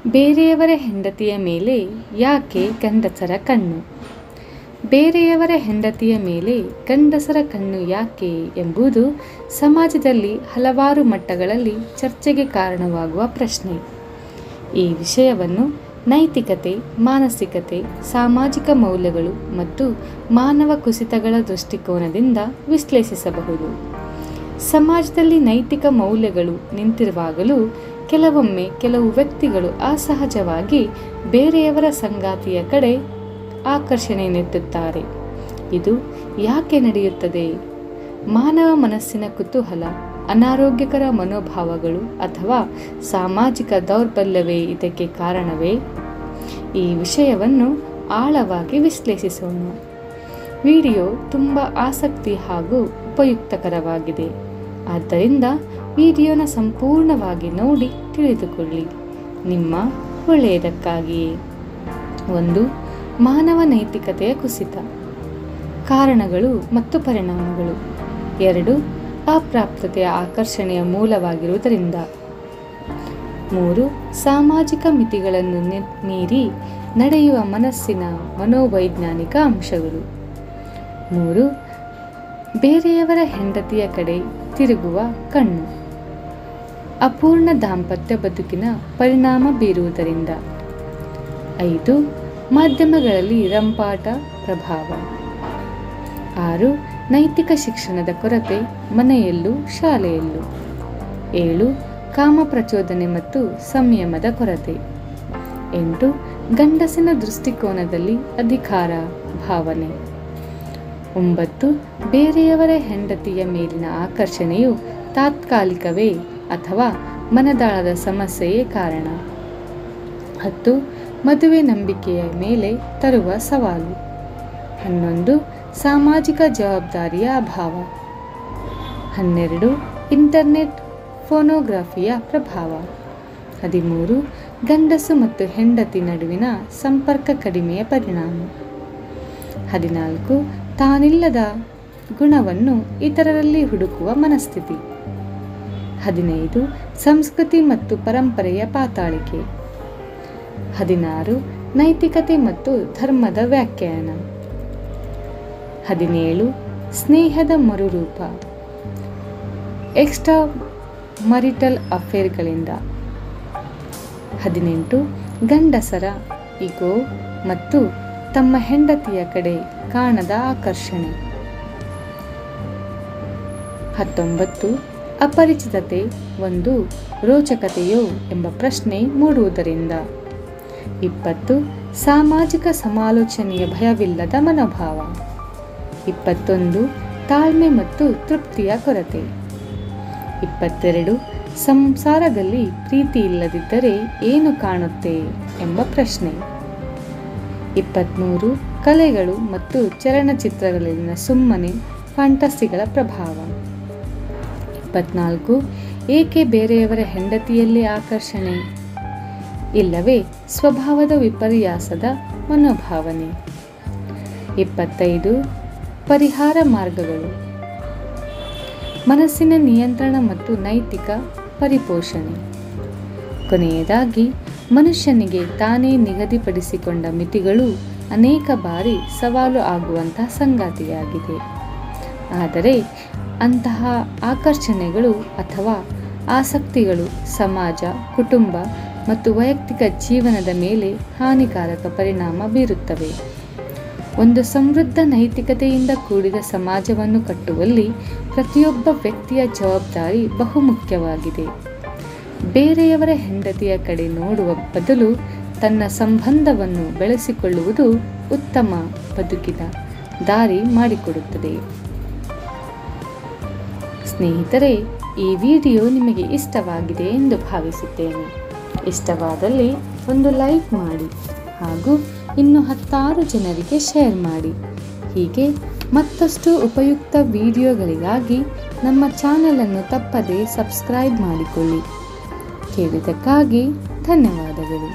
ಬೇರೆಯವರ ಹೆಂಡತಿಯ ಮೇಲೆ ಯಾಕೆ ಗಂಡಸರ ಕಣ್ಣು? ಬೇರೆಯವರ ಹೆಂಡತಿಯ ಮೇಲೆ ಗಂಡಸರ ಕಣ್ಣು ಯಾಕೆ ಎಂಬುದು ಸಮಾಜದಲ್ಲಿ ಹಲವಾರು ಮಟ್ಟಗಳಲ್ಲಿ ಚರ್ಚೆಗೆ ಕಾರಣವಾಗುವ ಪ್ರಶ್ನೆ. ಈ ವಿಷಯವನ್ನು ನೈತಿಕತೆ, ಮಾನಸಿಕತೆ, ಸಾಮಾಜಿಕ ಮೌಲ್ಯಗಳು ಮತ್ತು ಮಾನವ ಕುಸಿತಗಳ ದೃಷ್ಟಿಕೋನದಿಂದ ವಿಶ್ಲೇಷಿಸಬಹುದು. ಸಮಾಜದಲ್ಲಿ ನೈತಿಕ ಮೌಲ್ಯಗಳು ನಿಂತಿರುವಾಗಲೂ ಕೆಲವೊಮ್ಮೆ ಕೆಲವು ವ್ಯಕ್ತಿಗಳು ಅಸಹಜವಾಗಿ ಬೇರೆಯವರ ಸಂಗಾತಿಯ ಕಡೆ ಆಕರ್ಷಣೆ ನೆತ್ತುತ್ತಾರೆ. ಇದು ಯಾಕೆ ನಡೆಯುತ್ತದೆ? ಮಾನವ ಮನಸ್ಸಿನ ಕುತೂಹಲ, ಅನಾರೋಗ್ಯಕರ ಮನೋಭಾವಗಳು ಅಥವಾ ಸಾಮಾಜಿಕ ದೌರ್ಬಲ್ಯವೇ ಇದಕ್ಕೆ ಕಾರಣವೇ? ಈ ವಿಷಯವನ್ನು ಆಳವಾಗಿ ವಿಶ್ಲೇಷಿಸೋಣ. ವಿಡಿಯೋ ತುಂಬ ಆಸಕ್ತಿ ಹಾಗೂ ಉಪಯುಕ್ತಕರವಾಗಿದೆ. ಆದ್ದರಿಂದ ವಿಡಿಯೋನ ಸಂಪೂರ್ಣವಾಗಿ ನೋಡಿ ತಿಳಿದುಕೊಳ್ಳಿ, ನಿಮ್ಮ ಒಳ್ಳೆಯದಕ್ಕಾಗಿಯೇ. 1. ಮಾನವ ನೈತಿಕತೆಯ ಕುಸಿತ, ಕಾರಣಗಳು ಮತ್ತು ಪರಿಣಾಮಗಳು. 2. ಅಪ್ರಾಪ್ತತೆಯ ಆಕರ್ಷಣೆಯ ಮೂಲವಾಗಿರುವುದರಿಂದ. 3. ಸಾಮಾಜಿಕ ಮಿತಿಗಳನ್ನು ಮೀರಿ ನಡೆಯುವ ಮನಸ್ಸಿನ ಮನೋವೈಜ್ಞಾನಿಕ ಅಂಶಗಳು. 3. ಬೇರೆಯವರ ಹೆಂಡತಿಯ ಕಡೆ ತಿರುಗುವ ಕಣ್ಣು, ಅಪೂರ್ಣ ದಾಂಪತ್ಯ ಬದುಕಿನ ಪರಿಣಾಮ ಬೀರುವುದರಿಂದ. 5. ಮಾಧ್ಯಮಗಳಲ್ಲಿ ರಂಪಾಟ ಪ್ರಭಾವ. 6. ನೈತಿಕ ಶಿಕ್ಷಣದ ಕೊರತೆ ಮನೆಯಲ್ಲೂ ಶಾಲೆಯಲ್ಲೂ. 7. ಕಾಮ ಪ್ರಚೋದನೆ ಮತ್ತು ಸಂಯಮದ ಕೊರತೆ. 8. ಗಂಡಸಿನ ದೃಷ್ಟಿಕೋನದಲ್ಲಿ ಅಧಿಕಾರ ಭಾವನೆ. 9. ಬೇರೆಯವರ ಹೆಂಡತಿಯ ಮೇಲಿನ ಆಕರ್ಷಣೆಯು ತಾತ್ಕಾಲಿಕವೇ ಅಥವಾ ಮನದಾಳದ ಸಮಸ್ಯೆಯೇ ಕಾರಣ. 10. ಮದುವೆ ನಂಬಿಕೆಯ ಮೇಲೆ ತರುವ ಸವಾಲು. 11. ಸಾಮಾಜಿಕ ಜವಾಬ್ದಾರಿಯ ಅಭಾವ. 12. ಇಂಟರ್ನೆಟ್ ಫೋನೋಗ್ರಫಿಯ ಪ್ರಭಾವ. 13. ಗಂಡಸು ಮತ್ತು ಹೆಂಡತಿ ನಡುವಿನ ಸಂಪರ್ಕ ಕಡಿಮೆಯ ಪರಿಣಾಮ. 14. ತಾನಿಲ್ಲದ ಗುಣವನ್ನು ಇತರರಲ್ಲಿ ಹುಡುಕುವ ಮನಸ್ಥಿತಿ. 15. ಸಂಸ್ಕೃತಿ ಮತ್ತು ಪರಂಪರೆಯ ಪಾತಾಳಿಕೆ. 16. ನೈತಿಕತೆ ಮತ್ತು ಧರ್ಮದ ವ್ಯಾಖ್ಯಾನ. 17. ಸ್ನೇಹದ ಮರುರೂಪ, ಎಕ್ಸ್ಟ್ರಾ ಮರಿಟಲ್ ಅಫೇರ್ಗಳಿಂದ. 18. ಗಂಡಸರ ಇಗೋ ಮತ್ತು ತಮ್ಮ ಹೆಂಡತಿಯ ಕಡೆ ಕಾಣದ ಆಕರ್ಷಣೆ. 19. ಅಪರಿಚಿತತೆ ಒಂದು ರೋಚಕತೆಯೋ ಎಂಬ ಪ್ರಶ್ನೆ ಮೂಡುವುದರಿಂದ. 20. ಸಾಮಾಜಿಕ ಸಮಾಲೋಚನೆಯ ಭಯವಿಲ್ಲದ ಮನೋಭಾವ. 21. ತಾಳ್ಮೆ ಮತ್ತು ತೃಪ್ತಿಯ ಕೊರತೆ. 22. ಸಂಸಾರದಲ್ಲಿ ಪ್ರೀತಿ ಇಲ್ಲದಿದ್ದರೆ ಏನು ಕಾಣುತ್ತೆ ಎಂಬ ಪ್ರಶ್ನೆ. 23. ಕಲೆಗಳು ಮತ್ತು ಚಲನಚಿತ್ರಗಳಲ್ಲಿನ ಸುಮ್ಮನೆ ಫ್ಯಾಂಟಸಿಗಳ ಪ್ರಭಾವ. 24. ಏಕೆ ಬೇರೆಯವರ ಹೆಂಡತಿಯಲ್ಲಿ ಆಕರ್ಷಣೆ? ಇಲ್ಲವೇ ಸ್ವಭಾವದ ವಿಪರ್ಯಾಸದ ಮನೋಭಾವನೆ. 25. ಪರಿಹಾರ ಮಾರ್ಗಗಳು, ಮನಸ್ಸಿನ ನಿಯಂತ್ರಣ ಮತ್ತು ನೈತಿಕ ಪರಿಪೋಷಣೆ. ಕೊನೆಯದಾಗಿ, ಮನುಷ್ಯನಿಗೆ ತಾನೇ ನಿಗದಿಪಡಿಸಿಕೊಂಡ ಮಿತಿಗಳು ಅನೇಕ ಬಾರಿ ಸವಾಲು ಆಗುವಂತಹ ಸಂಗತಿಯಾಗಿದೆ. ಆದರೆ ಅಂತಹ ಆಕರ್ಷಣೆಗಳು ಅಥವಾ ಆಸಕ್ತಿಗಳು ಸಮಾಜ, ಕುಟುಂಬ ಮತ್ತು ವೈಯಕ್ತಿಕ ಜೀವನದ ಮೇಲೆ ಹಾನಿಕಾರಕ ಪರಿಣಾಮ ಬೀರುತ್ತವೆ. ಒಂದು ಸಮೃದ್ಧ ನೈತಿಕತೆಯಿಂದ ಕೂಡಿದ ಸಮಾಜವನ್ನು ಕಟ್ಟುವಲ್ಲಿ ಪ್ರತಿಯೊಬ್ಬ ವ್ಯಕ್ತಿಯ ಜವಾಬ್ದಾರಿ ಬಹುಮುಖ್ಯವಾಗಿದೆ. ಬೇರೆಯವರ ಹೆಂಡತಿಯ ಕಡೆ ನೋಡುವ ಬದಲು ತನ್ನ ಸಂಬಂಧವನ್ನು ಬೆಳೆಸಿಕೊಳ್ಳುವುದು ಉತ್ತಮ ಬದುಕಿನ ದಾರಿ ಮಾಡಿಕೊಡುತ್ತದೆ. ಸ್ನೇಹಿತರೆ, ಈ ವಿಡಿಯೋ ನಿಮಗೆ ಇಷ್ಟವಾಗಿದೆ ಎಂದು ಭಾವಿಸುತ್ತೇನೆ. ಇಷ್ಟವಾದಲ್ಲಿ ಒಂದು ಲೈಕ್ ಮಾಡಿ ಹಾಗೂ ಇನ್ನು 10 ಜನರಿಗೆ ಶೇರ್ ಮಾಡಿ. ಹೀಗೆ ಮತ್ತಷ್ಟು ಉಪಯುಕ್ತ ವಿಡಿಯೋಗಳಿಗಾಗಿ ನಮ್ಮ ಚಾನಲನ್ನು ತಪ್ಪದೇ ಸಬ್ಸ್ಕ್ರೈಬ್ ಮಾಡಿಕೊಳ್ಳಿ. ಕೇಳಿದ್ದಕ್ಕಾಗಿ ಧನ್ಯವಾದಗಳು.